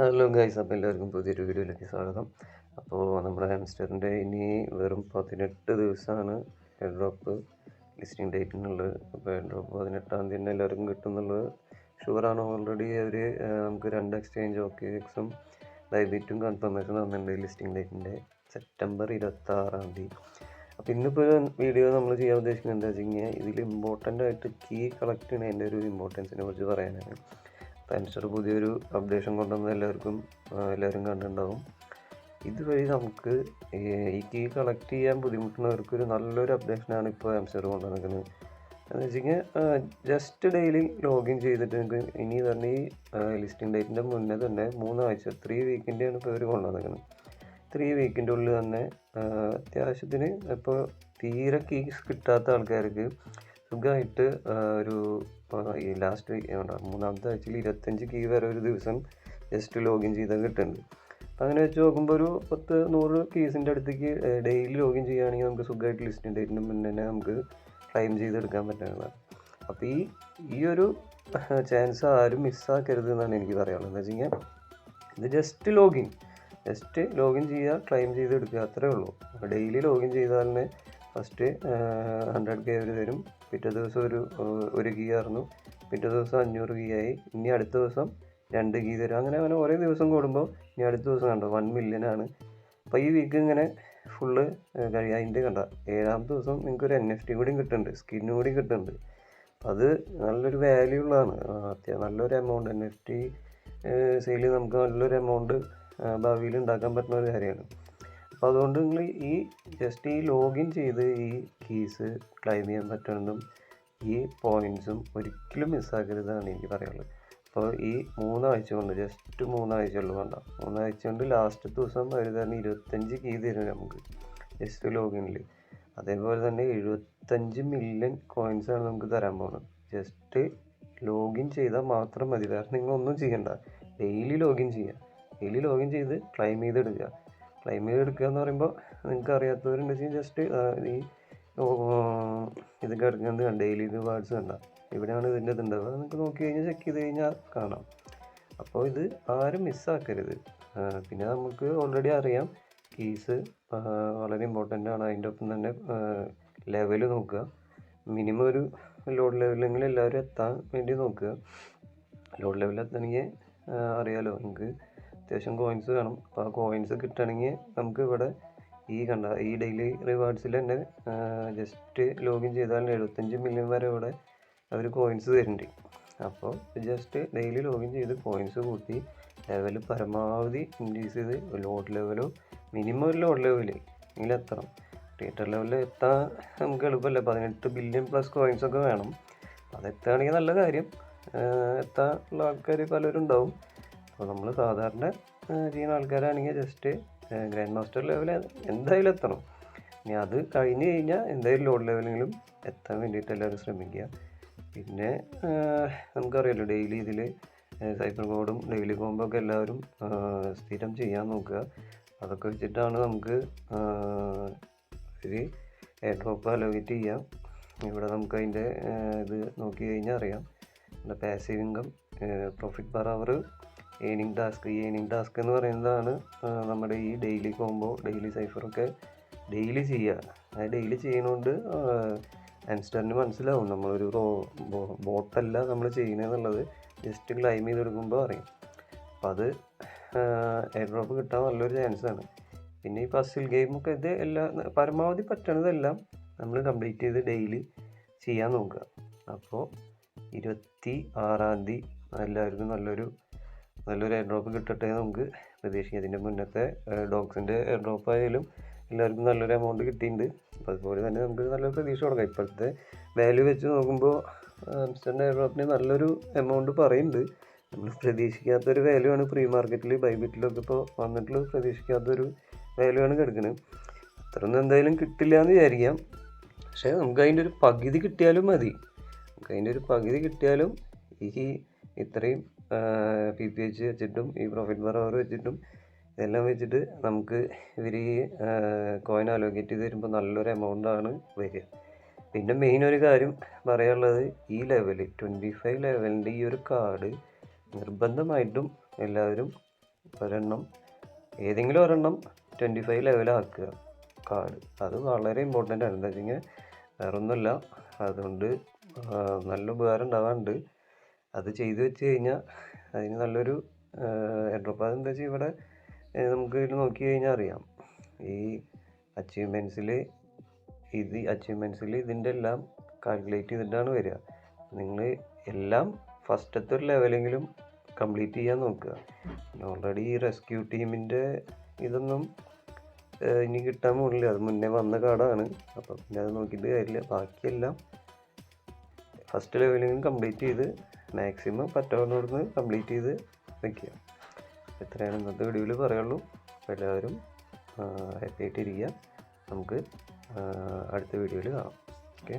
Hello guys, അപ്പോൾ എല്ലാവർക്കും പുതിയൊരു വീഡിയോയിലേക്ക് സ്വാഗതം. അപ്പോൾ നമ്മുടെ ഹാംസ്റ്ററിൻ്റെ ഇനി വെറും 18 ദിവസമാണ് എയർ ഡ്രോപ്പ് ലിസ്റ്റിംഗ് ഡേറ്റിനുള്ളത്. അപ്പോൾ എയർ ഡ്രോപ്പ് 18-ാം തീയതി തന്നെ എല്ലാവർക്കും കിട്ടുന്നുള്ളത് ഷുവറാണ്. ഓൾറെഡി അവർ നമുക്ക് 2 എക്സ്ചേഞ്ച് OKX ബൈബിറ്റും കൺഫർമേഷൻ തന്നിട്ടുണ്ട് ലിസ്റ്റിംഗ് ഡേറ്റിൻ്റെ സെപ്റ്റംബർ 26-ാം തീയതി. അപ്പോൾ ഇന്നിപ്പോൾ വീഡിയോ നമ്മൾ ചെയ്യാൻ ഉദ്ദേശിക്കുന്നത് എന്താ വെച്ച് കഴിഞ്ഞാൽ, ഇതിൽ ഇമ്പോർട്ടൻ്റ് ആയിട്ട് കീ കളക്ട് ചെയ്യുന്നതിൻ്റെ ഒരു ഇമ്പോർട്ടൻസിനെ കുറിച്ച് പറയാനാണ്. ഹാംസ്റ്റർ പുതിയൊരു അപ്ഡേഷൻ കൊണ്ടുവന്ന് എല്ലാവരും കണ്ടിട്ടുണ്ടാവും. ഇതുവഴി നമുക്ക് ഈ കീ കളക്ട് ചെയ്യാൻ ബുദ്ധിമുട്ടുന്നവർക്കൊരു നല്ലൊരു അപ്ഡേഷനാണ് ഇപ്പോൾ ഹാംസ്റ്റർ കൊണ്ടുവന്നിരിക്കുന്നത്. എന്ന് വെച്ച് കഴിഞ്ഞാൽ ജസ്റ്റ് ഡെയിലി ലോഗിൻ ചെയ്തിട്ട് നിങ്ങൾക്ക് ഇനി തന്നെ ഈ ലിസ്റ്റിംഗ് ഡേറ്റിൻ്റെ മുന്നേ തന്നെ 3 ആഴ്ച 3 വീക്കിൻ്റെയാണ് ഇപ്പോൾ ഇവർ കൊണ്ടുവന്നിരിക്കുന്നത്. 3 വീക്കിൻ്റെ ഉള്ളിൽ തന്നെ അത്യാവശ്യത്തിന് ഇപ്പോൾ തീരെ കീസ് കിട്ടാത്ത ആൾക്കാർക്ക് സുഖമായിട്ട് ഒരു ഈ ലാസ്റ്റ് വീക്ക് 3-ാമത്തെ ആഴ്ചയിൽ 25 കീ വരെ ഒരു ദിവസം ജസ്റ്റ് ലോഗിൻ ചെയ്താൽ കിട്ടുന്നുണ്ട്. അപ്പം അങ്ങനെ വെച്ച് നോക്കുമ്പോൾ ഒരു 100 കീസിൻ്റെ അടുത്തേക്ക് ഡെയിലി ലോഗിൻ ചെയ്യുകയാണെങ്കിൽ നമുക്ക് സുഖമായിട്ട് ലിസ്റ്റിംഗ് ഡേറ്റിന് മുന്നേ തന്നെ നമുക്ക് ക്ലെയിം ചെയ്തെടുക്കാൻ പറ്റുന്നതാണ്. അപ്പോൾ ഈ ഒരു ചാൻസ് ആരും മിസ്സാക്കരുത് എന്നാണ് എനിക്ക് പറയാനുള്ളത്. എന്താ വെച്ച് കഴിഞ്ഞാൽ ഇത് ജസ്റ്റ് ലോഗിൻ ചെയ്യുക, ക്ലെയിം ചെയ്തെടുക്കുക, അത്രേ ഉള്ളൂ. ഡെയിലി ലോഗിൻ ചെയ്താൽ തന്നെ ഫസ്റ്റ് 100K അവർ തരും. പിറ്റേ ദിവസം ഒരു കീ ആയിരുന്നു, പിറ്റേ ദിവസം 500 കീ ആയി, ഇനി അടുത്ത ദിവസം 2 കീ തരും. അങ്ങനെ ഓരോ ദിവസം കൂടുമ്പോൾ ഇനി അടുത്ത ദിവസം കണ്ടോ 1 million ആണ്. അപ്പോൾ ഈ വീക്ക് ഇങ്ങനെ ഫുള്ള് കഴിയും. അതിൻ്റെ കണ്ട 7-ാമത്തെ ദിവസം നിങ്ങൾക്കൊരു NFT കൂടി കിട്ടുന്നുണ്ട്, സ്കിന്നും കൂടി കിട്ടുന്നുണ്ട്. അത് നല്ലൊരു വാല്യൂ ഉള്ളതാണ്. നല്ലൊരു എമൗണ്ട് NFT സെയിൽ നമുക്ക് നല്ലൊരു എമൗണ്ട് ഭാവിയിൽ ഉണ്ടാക്കാൻ പറ്റുന്ന ഒരു കാര്യമാണ്. അപ്പോൾ അതുകൊണ്ട് നിങ്ങൾ ജസ്റ്റ് ലോഗിൻ ചെയ്ത് ഈ കീസ് ക്ലെയിം ചെയ്യാൻ പറ്റുന്നതും ഈ പോയിൻറ്റ്സും ഒരിക്കലും മിസ്സാക്കരുതെന്നാണ് എനിക്ക് പറയാനുള്ളത്. അപ്പോൾ ഈ 3 ആഴ്ച കൊണ്ട് ജസ്റ്റ് 3 ആഴ്ചയുള്ളൂ, വേണ്ട 3 ആഴ്ച കൊണ്ട് ലാസ്റ്റ് ദിവസം അവർ തന്നെ 25 കീ തരും നമുക്ക് ജസ്റ്റ് ലോഗിനിൽ. അതേപോലെ തന്നെ 75 മില്യൺ കോയിൻസാണ് നമുക്ക് തരാൻ പോകുന്നത്. ജസ്റ്റ് ലോഗിൻ ചെയ്താൽ മാത്രം മതി, വേറെ നിങ്ങളൊന്നും ചെയ്യണ്ട. ഡെയിലി ലോഗിൻ ചെയ്ത് ക്ലെയിം ചെയ്തെടുക്കുക എന്ന് പറയുമ്പോൾ നിങ്ങൾക്ക് അറിയാത്തവരുണ്ടെങ്കിൽ ജസ്റ്റ് ഈ ഇതൊക്കെ എടുക്കുന്നത് ഡെയിലി റിവാർഡ്സ് കണ്ട ഇവിടെയാണ് ഇതിൻ്റെ ഇതുണ്ടാവുക. നിങ്ങൾക്ക് നോക്കി കഴിഞ്ഞാൽ ചെക്ക് ചെയ്ത് കഴിഞ്ഞാൽ കാണാം. അപ്പോൾ ഇത് ആരും മിസ്സാക്കരുത്. പിന്നെ നമുക്ക് ഓൾറെഡി അറിയാം കീസ് വളരെ ഇമ്പോർട്ടൻ്റ് ആണ്. അതിൻ്റെ ഒപ്പം തന്നെ ലെവൽ നോക്കുക, മിനിമം ഒരു ലോഡ് ലെവലെങ്കിലും എല്ലാവരും എത്താൻ വേണ്ടി നോക്കുക. ലോഡ് ലെവലിൽ എത്തണമെങ്കിൽ അറിയാലോ നിങ്ങൾക്ക് അത്യാവശ്യം കോയിൻസ് വേണം. അപ്പോൾ ആ കോയിൻസ് കിട്ടണമെങ്കിൽ നമുക്ക് ഇവിടെ ഈ ഡെയിലി റിവാർഡ്സിൽ തന്നെ ജസ്റ്റ് ലോഗിൻ ചെയ്താൽ 75 മില്യൺ വരെ ഇവിടെ അവർ കോയിൻസ് തരുന്നുണ്ട്. അപ്പോൾ ജസ്റ്റ് ഡെയിലി ലോഗിൻ ചെയ്ത് കോയിൻസ് കൂട്ടി ലെവൽ പരമാവധി ഇൻക്രീസ് ചെയ്ത് ലോഡ് ലെവലോ മിനിമം ഒരു ലോഡ് ലെവലിൽ എങ്കിലും എത്തണം. ക്രിയേറ്റർ ലെവലിൽ എത്താൻ നമുക്ക് എളുപ്പമല്ല, 18 ബില്യൺ പ്ലസ് കോയിൻസൊക്കെ വേണം. അതെത്തുകയാണെങ്കിൽ നല്ല കാര്യം. എത്താനുള്ള ആൾക്കാർ പലരും ഉണ്ടാവും. അപ്പോൾ നമ്മൾ സാധാരണ ചെയ്യുന്ന ആൾക്കാരാണെങ്കിൽ ജസ്റ്റ് ഗ്രാൻഡ് മാസ്റ്റർ ലെവൽ എന്തായാലും എത്തണം. ഇനി അത് കഴിഞ്ഞ് കഴിഞ്ഞാൽ എന്തായാലും ലോഡ് ലെവലെങ്കിലും എത്താൻ വേണ്ടിയിട്ട് എല്ലാവരും ശ്രമിക്കുക. പിന്നെ നമുക്കറിയാമല്ലോ ഡെയിലി ഇതിൽ സൈഫർ കോഡും ഡെയിലി കോമ്പോ ഒക്കെ എല്ലാവരും സ്ഥിരം ചെയ്യാൻ നോക്കുക. അതൊക്കെ വെച്ചിട്ടാണ് നമുക്ക് ഒരു എയർ ഡ്രോപ്പ് അലോക്കേറ്റ് ചെയ്യാം. ഇവിടെ നമുക്ക് അതിൻ്റെ ഇത് നോക്കി കഴിഞ്ഞാൽ അറിയാം. Passive income, profit per hour, earning task എന്ന് പറയുന്നതാണ് നമ്മുടെ ഈ ഡെയിലി കോംബോ, ഡെയിലി സൈഫറൊക്കെ ഡെയിലി ചെയ്യുക. അത് ഡെയിലി ചെയ്യുന്നതുകൊണ്ട് ഹാംസ്റ്ററിന് മനസ്സിലാവും നമ്മളൊരു ബോട്ടല്ല നമ്മൾ ചെയ്യുന്നതെന്നുള്ളത്. ജസ്റ്റ് ക്ലൈം ചെയ്തെടുക്കുമ്പോൾ അറിയാം. അപ്പോൾ അത് എയർ ഡ്രോപ്പ് കിട്ടാൻ നല്ലൊരു ചാൻസാണ്. പിന്നെ ഈ പസിൽ ഗെയിമൊക്കെ ഇത് പരമാവധി പറ്റണതെല്ലാം നമ്മൾ കംപ്ലീറ്റ് ചെയ്ത് ഡെയിലി ചെയ്യാൻ നോക്കുക. അപ്പോൾ 26-ാം തീയതി എല്ലാവർക്കും നല്ലൊരു എയർ ഡ്രോപ്പ് കിട്ടട്ടെ നമുക്ക് പ്രതീക്ഷിക്കാം. ഇതിൻ്റെ മുന്നത്തെ ഡോഗ്സിൻ്റെ എയർ ഡ്രോപ്പ് ആയാലും എല്ലാവർക്കും നല്ലൊരു എമൗണ്ട് കിട്ടിയിട്ടുണ്ട്. അപ്പോൾ അതുപോലെ തന്നെ നമുക്ക് നല്ലൊരു പ്രതീക്ഷ കൊടുക്കാം. ഇപ്പോഴത്തെ വാല്യൂ വെച്ച് നോക്കുമ്പോൾ ഹാംസ്റ്ററിൻ്റെ എയർ ഡ്രോപ്പിന് നല്ലൊരു എമൗണ്ട് പറയുന്നുണ്ട്. നമ്മൾ പ്രതീക്ഷിക്കാത്തൊരു വാല്യൂ ആണ് പ്രീ മാർക്കറ്റിൽ ബൈബിറ്റിലൊക്കെ ഇപ്പോൾ വന്നിട്ടുള്ള പ്രതീക്ഷിക്കാത്തൊരു വാല്യൂ ആണ് കിടക്കുന്നത്. അത്രയൊന്നും എന്തായാലും കിട്ടില്ല എന്ന് വിചാരിക്കാം. പക്ഷേ നമുക്ക് അതിൻ്റെ ഒരു പകുതി കിട്ടിയാലും മതി. ഈ ഇത്രയും PPH വെച്ചിട്ടും ഈ പ്രോഫിറ്റ് പെർ അവർ വെച്ചിട്ടും ഇതെല്ലാം വെച്ചിട്ട് നമുക്ക് ഇവർ ഈ കോയിൻ അലോക്കേറ്റ് ചെയ്ത് തരുമ്പോൾ നല്ലൊരു എമൗണ്ടാണ് വരിക. പിന്നെ മെയിൻ ഒരു കാര്യം പറയാനുള്ളത്, ഈ ലെവൽ 25 ലെവലിൻ്റെ ഈ ഒരു കാർഡ് നിർബന്ധമായിട്ടും എല്ലാവരും ഒരെണ്ണം ഏതെങ്കിലും ഒരെണ്ണം 25 ലെവലാക്കുക കാർഡ്. അത് വളരെ ഇമ്പോർട്ടൻ്റ് ആണ്. എന്താ വെച്ച് കഴിഞ്ഞാൽ വേറൊന്നുമല്ല, അതുകൊണ്ട് നല്ല ഉപകാരം ഉണ്ടാവാറുണ്ട്. അത് ചെയ്ത് വെച്ച് കഴിഞ്ഞാൽ അതിന് നല്ലൊരു എയർഡ്രോപ്പ്. അതെന്താ വെച്ചാൽ ഇവിടെ നമുക്ക് ഇതിൽ നോക്കി കഴിഞ്ഞാൽ അറിയാം. ഈ അച്ചീവ്മെൻറ്റ്സിൽ ഇതിൻ്റെ എല്ലാം കാൽക്കുലേറ്റ് ചെയ്തിട്ടാണ് വരിക. നിങ്ങൾ എല്ലാം ഫസ്റ്റത്തെ ഒരു ലെവലെങ്കിലും കംപ്ലീറ്റ് ചെയ്യാൻ നോക്കുക. ഓൾറെഡി ഈ റെസ്ക്യൂ ടീമിൻ്റെ ഇതൊന്നും ഇനി കിട്ടാൻ പോകില്ല, അത് മുന്നേ വന്ന കാർഡാണ്. അപ്പം പിന്നെ അത് നോക്കിയിട്ട് കാര്യമില്ല. ബാക്കിയെല്ലാം ഫസ്റ്റ് ലെവലെങ്കിലും കംപ്ലീറ്റ് ചെയ്ത് മാക്സിമം പറ്റാവുന്നവിടുന്ന് കംപ്ലീറ്റ് ചെയ്ത് വയ്ക്കുക. ഇത്രയാണ് ഇന്നത്തെ വീഡിയോയിൽ പറയുള്ളൂ. അപ്പോൾ എല്ലാവരും ഹാപ്പി ആയിട്ടിരിക്കുക. നമുക്ക് അടുത്ത വീഡിയോയിൽ കാണാം. ഓക്കെ.